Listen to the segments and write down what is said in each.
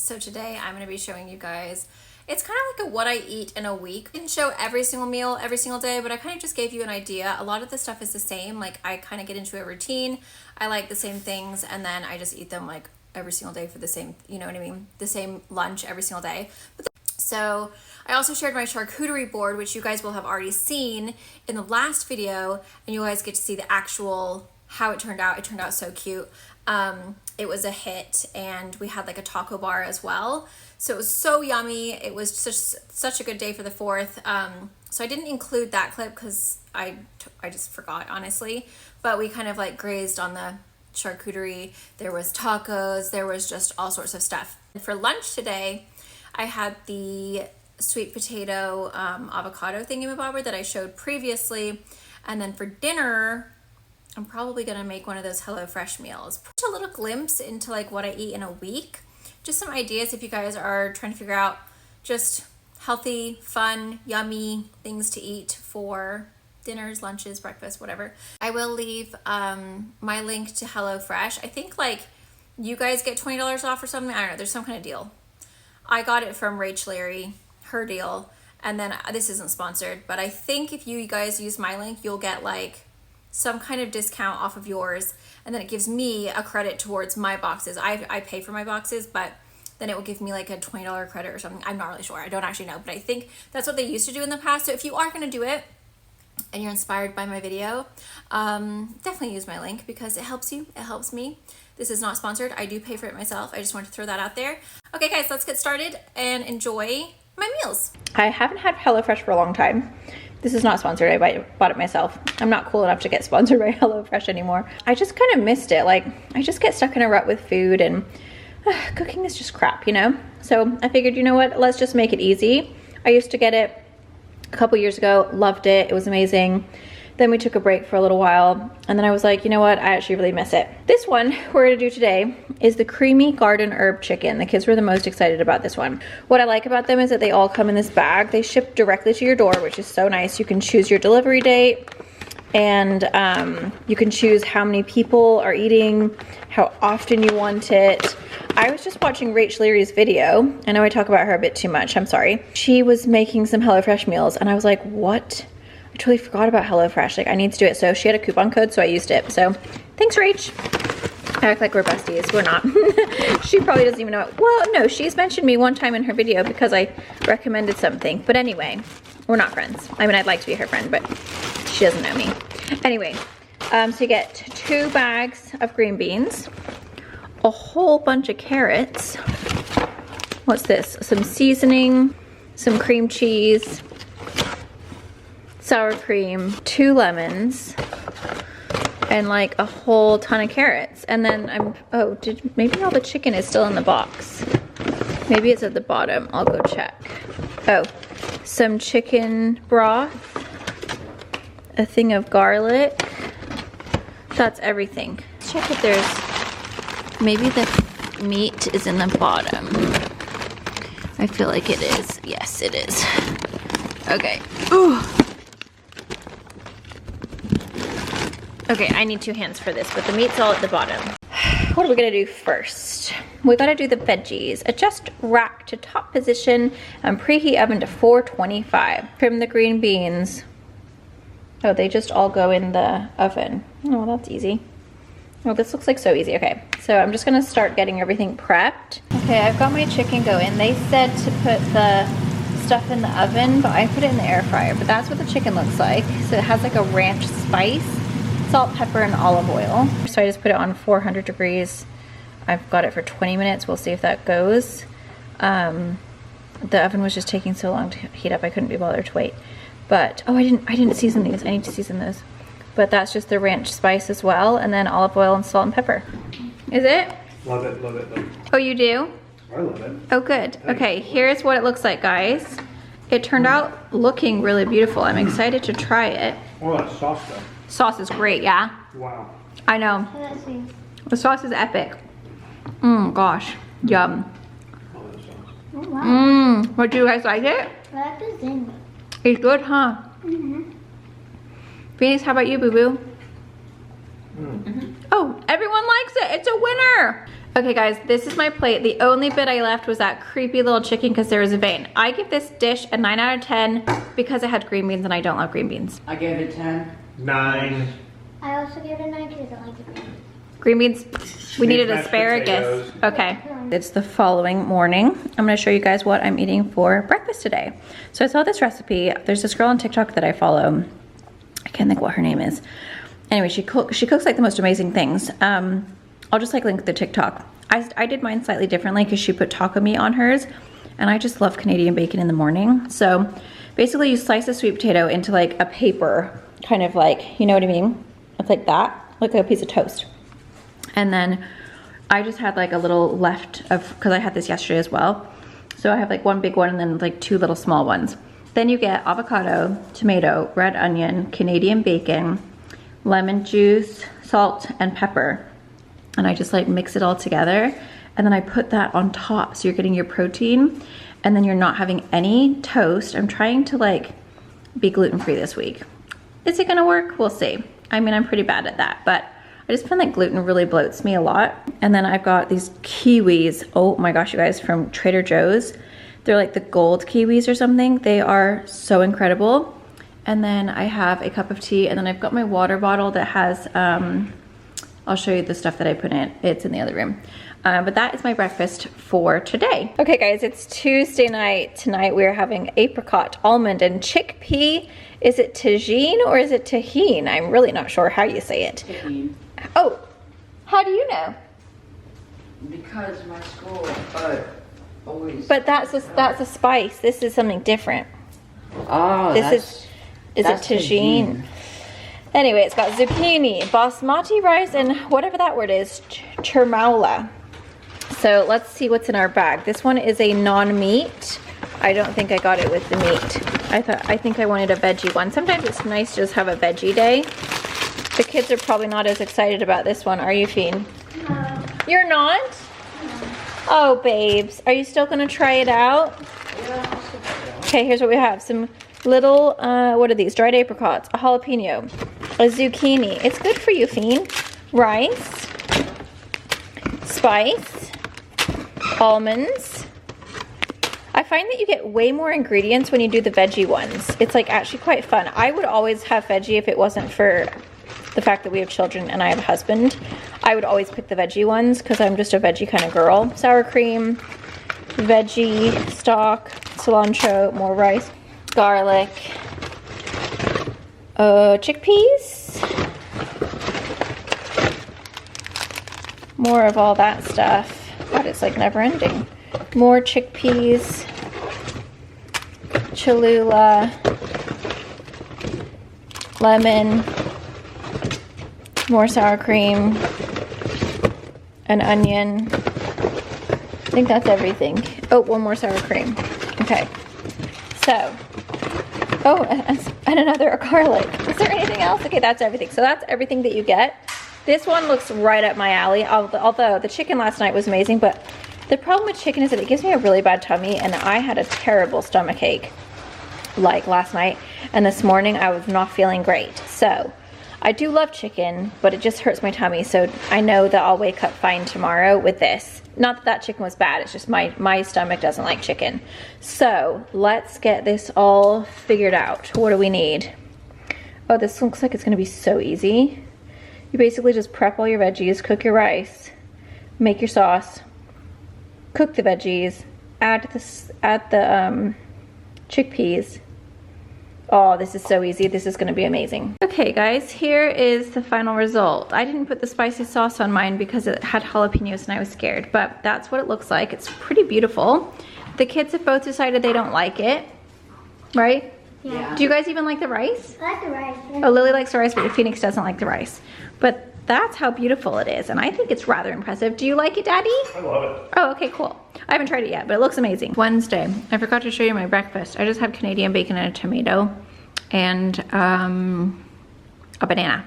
So today I'm going to be showing you guys, it's kind of like a what I eat in a week. I didn't show every single meal every single day, but I kind of just gave you an idea. A lot of the stuff is the same. Like I kind of get into a routine. I like the same things and then I just eat them like every single day for the same, you know what I mean? The same lunch every single day. So I also shared my charcuterie board, which you guys will have already seen in the last video, and you guys get to see the actual how it turned out. It turned out so cute. It was a hit, and we had like a taco bar as well. So it was so yummy. It was such a good day for the 4th. So I didn't include that clip because I just forgot, honestly. But we kind of like grazed on the charcuterie. There was tacos. There was just all sorts of stuff. And for lunch today, I had the sweet potato avocado thingamabobber that I showed previously. And then for dinner, I'm probably gonna make one of those HelloFresh meals. Just a little glimpse into like what I eat in a week. Just some ideas if you guys are trying to figure out just healthy, fun, yummy things to eat for dinners, lunches, breakfast, whatever. I will leave my link to HelloFresh. I think like you guys get $20 off or something. I don't know, there's some kind of deal. I got it from Rach Larry, her deal. And then this isn't sponsored, but I think if you guys use my link, you'll get like some kind of discount off of yours, and then it gives me a credit towards my boxes. I pay for my boxes, but then it will give me like a $20 credit or something. I'm not really sure. I don't actually know, but I think that's what they used to do in the past. So if you are going to do it and you're inspired by my video, definitely use my link because it helps you. It helps me. This is not sponsored. I do pay for it myself. I just want to throw that out there. Okay, guys, let's get started and enjoy my meals. I haven't had HelloFresh for a long time. This is not sponsored. I bought it myself. I'm not cool enough to get sponsored by HelloFresh anymore. I just kind of missed it. Like, I just get stuck in a rut with food, and cooking is just crap, you know? So I figured, you know what? Let's just make it easy. I used to get it a couple years ago. Loved it. It was amazing. Then we took a break for a little while, and then I was like, you know what? I actually really miss it. This one we're gonna do today is the creamy garden herb chicken. The kids were the most excited about this one. What I like about them is that they all come in this bag. They ship directly to your door, which is so nice. You can choose your delivery date, and you can choose how many people are eating, how often you want it. I was just watching Rach Larry's video. I know I talk about her a bit too much, I'm sorry. She was making some HelloFresh meals, and I was like, what? I totally forgot about HelloFresh. Like, I need to do it. So she had a coupon code, so I used it. So thanks, Rach. I act like we're besties. We're not. She probably doesn't even know it. Well, no, she's mentioned me one time in her video because I recommended something. But anyway, we're not friends. I mean, I'd like to be her friend, but she doesn't know me. Anyway, so you get 2 bags of green beans, a whole bunch of carrots. What's this? Some seasoning, some cream cheese, sour cream, 2 lemons, and like a whole ton of carrots. And then maybe all the chicken is still in the box. Maybe it's at the bottom. I'll go check. Oh, some chicken broth, a thing of garlic. That's everything. Check if there's, maybe the meat is in the bottom. I feel like it is. Yes, it is. Okay. Ooh. Okay, I need 2 hands for this, but the meat's all at the bottom. What are we gonna do first? We gotta do the veggies. Adjust rack to top position and preheat oven to 425. Trim the green beans. Oh, they just all go in the oven. Oh, well, that's easy. Oh, this looks like so easy. Okay, so I'm just gonna start getting everything prepped. Okay, I've got my chicken going. They said to put the stuff in the oven, but I put it in the air fryer. But that's what the chicken looks like. So it has like a ranch spice. Salt, pepper, and olive oil. So I just put it on 400 degrees. I've got it for 20 minutes. We'll see if that goes. The oven was just taking so long to heat up. I couldn't be bothered to wait. But, oh, I didn't season these. I need to season those. But that's just the ranch spice as well. And then olive oil and salt and pepper. Is it? Love it, love it, love it. Oh, you do? I love it. Oh, good. Okay, here's what it looks like, guys. It turned out looking really beautiful. I'm excited to try it. Oh, that sauce though. Sauce is great, yeah? Wow. I know. The sauce is epic. Gosh. Yum. Oh, that sauce. Oh, wow. What, do you guys like it? I like the zing. It's good, huh? Phoenix, how about you, boo-boo? Oh, everyone likes it. It's a winner. Okay guys, this is my plate. The only bit I left was that creepy little chicken because there was a vein. I give this dish a 9 out of 10 because it had green beans and I don't love green beans. I gave it 10. 9. I also gave it a 9 because I don't like the green. Green beans, we needed mashed asparagus. potatoes. Okay, it's the following morning. I'm gonna show you guys what I'm eating for breakfast today. So I saw this recipe. There's this girl on TikTok that I follow. I can't think what her name is. Anyway, she cooks like the most amazing things. I'll just like link the TikTok. I did mine slightly differently because she put taco meat on hers, and I just love Canadian bacon in the morning. So basically you slice a sweet potato into like a paper, kind of like, you know what I mean? It's like that, like a piece of toast. And then I just had like a little left of, because I had this yesterday as well. So I have like one big one and then like 2 little small ones. Then you get avocado, tomato, red onion, Canadian bacon, lemon juice, salt, and pepper. And I just like mix it all together. And then I put that on top. So you're getting your protein and then you're not having any toast. I'm trying to like be gluten-free this week. Is it gonna work? We'll see. I mean, I'm pretty bad at that, but I just find like gluten really bloats me a lot. And then I've got these kiwis. Oh my gosh, you guys, from Trader Joe's. They're like the gold kiwis or something. They are so incredible. And then I have a cup of tea, and then I've got my water bottle that has, I'll show you the stuff that I put in. It's in the other room. But that is my breakfast for today. Okay guys, it's Tuesday night. Tonight we are having apricot, almond, and chickpea. Is it tagine or is it tahine? I'm really not sure how you say it. Tahine. Oh, how do you know? Because my school always. But that's a spice. This is something different. Oh, Is it tagine? Anyway, it's got zucchini, basmati rice, and whatever that word is, chermoula. So let's see what's in our bag. This one is a non-meat. I don't think I got it with the meat. I think I wanted a veggie one. Sometimes it's nice to just have a veggie day. The kids are probably not as excited about this one. Are you, Fiend? No. You're not? No. Oh, babes. Are you still going to try it out? Okay, here's what we have. Some little, what are these? Dried apricots, a jalapeno, a zucchini. It's good for you, Fiend. Rice, spice, almonds. I find that you get way more ingredients when you do the veggie ones. It's like actually quite fun. I would always have veggie if it wasn't for the fact that we have children and I have a husband. I would always pick the veggie ones because I'm just a veggie kind of girl. Sour cream, veggie, stock, cilantro, more rice, garlic, chickpeas, more of all that stuff. God, it's like never ending. More chickpeas, Cholula, lemon, more sour cream, an onion. I think that's everything. Oh, one more sour cream. Okay. So, oh, and another garlic. Is there anything else? Okay, that's everything. So that's everything that you get. This one looks right up my alley, although the chicken last night was amazing, but the problem with chicken is that it gives me a really bad tummy, and I had a terrible stomach ache like last night, and this morning I was not feeling great. So I do love chicken, but it just hurts my tummy, so I know that I'll wake up fine tomorrow with this. Not that that chicken was bad, it's just my stomach doesn't like chicken. So let's get this all figured out. What do we need? Oh, this looks like it's gonna be so easy. You basically just prep all your veggies, cook your rice, make your sauce, cook the veggies, add the chickpeas. Oh, this is so easy. This is gonna be amazing. Okay guys, here is the final result. I didn't put the spicy sauce on mine because it had jalapenos and I was scared, but that's what it looks like. It's pretty beautiful. The kids have both decided they don't like it, right? Yeah. Do you guys even like the rice? I like the rice. Oh, Lily likes the rice, but Phoenix doesn't like the rice. But that's how beautiful it is, and I think it's rather impressive. Do you like it, Daddy? I love it. Oh, okay, cool. I haven't tried it yet, but it looks amazing. Wednesday, I forgot to show you my breakfast. I just have Canadian bacon and a tomato and a banana.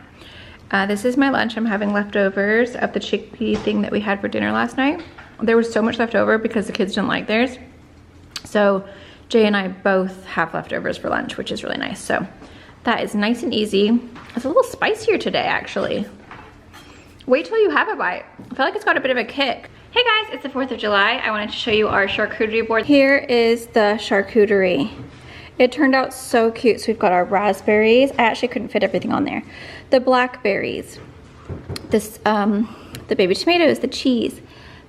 This is my lunch. I'm having leftovers of the chickpea thing that we had for dinner last night. There was so much left over because the kids didn't like theirs. So Jay and I both have leftovers for lunch, which is really nice. So that is nice and easy. It's a little spicier today, actually. Wait till you have a bite. I feel like it's got a bit of a kick. Hey guys, it's the 4th of July. I wanted to show you our charcuterie board. Here is the charcuterie. It turned out so cute. So we've got our raspberries. I actually couldn't fit everything on there. The blackberries, this, the baby tomatoes, the cheese,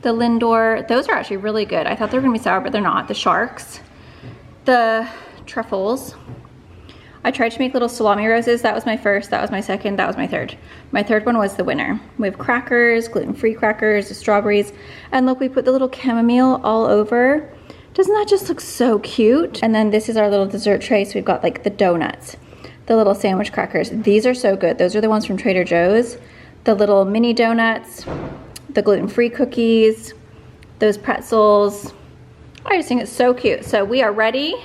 the Lindor. Those are actually really good. I thought they were gonna be sour, but they're not. The sharks, the truffles. I tried to make little salami roses. That was my first, that was my second, that was my third. My third one was the winner. We have crackers, gluten-free crackers, the strawberries, and look, we put the little chamomile all over. Doesn't that just look so cute? And then this is our little dessert tray. So we've got like the donuts, the little sandwich crackers. These are so good. Those are the ones from Trader Joe's. The little mini donuts, the gluten-free cookies, those pretzels. I just think it's so cute. So we are ready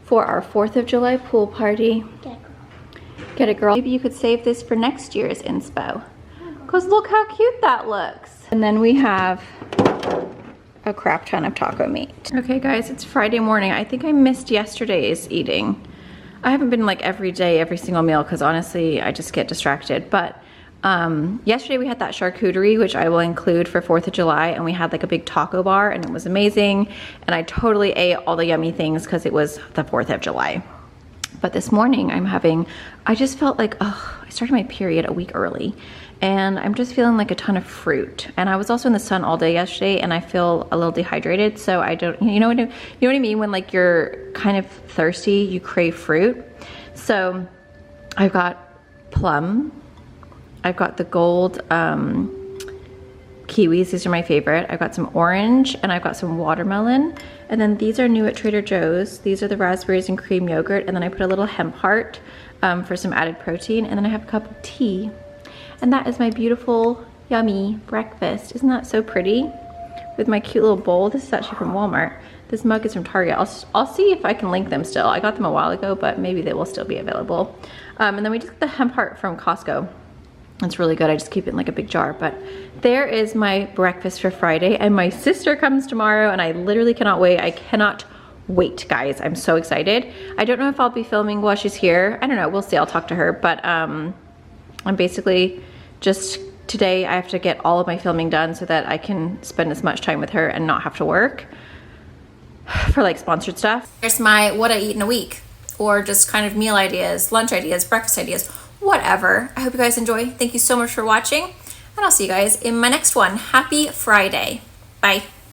for our 4th of July pool party. Get a girl. Maybe you could save this for next year's inspo. Because look how cute that looks. And then we have a crap ton of taco meat. Okay guys, it's Friday morning. I think I missed yesterday's eating. I haven't been like every day, every single meal, because honestly, I just get distracted. But yesterday we had that charcuterie, which I will include for 4th of July, and we had like a big taco bar and it was amazing. And I totally ate all the yummy things because it was the 4th of July. But this morning I just felt like, oh, I started my period a week early and I'm just feeling like a ton of fruit. And I was also in the sun all day yesterday and I feel a little dehydrated. So I don't, you know what I mean? When like you're kind of thirsty, you crave fruit. So I've got plum. I've got the gold kiwis. These are my favorite. I've got some orange and I've got some watermelon. And then these are new at Trader Joe's. These are the raspberries and cream yogurt. And then I put a little hemp heart for some added protein. And then I have a cup of tea. And that is my beautiful, yummy breakfast. Isn't that so pretty? With my cute little bowl. This is actually from Walmart. This mug is from Target. I'll see if I can link them still. I got them a while ago, but maybe they will still be available. And then we just got the hemp heart from Costco. It's really good. I just keep it in like a big jar. But there is my breakfast for Friday. And my sister comes tomorrow and I literally cannot wait. I cannot wait, guys. I'm so excited. I don't know if I'll be filming while she's here. I don't know. We'll see. I'll talk to her. But I'm basically just today I have to get all of my filming done so that I can spend as much time with her and not have to work for like sponsored stuff. Here's my what I eat in a week, or just kind of meal ideas, lunch ideas, breakfast ideas, whatever. I hope you guys enjoy. Thank you so much for watching, and I'll see you guys in my next one. Happy Friday. Bye.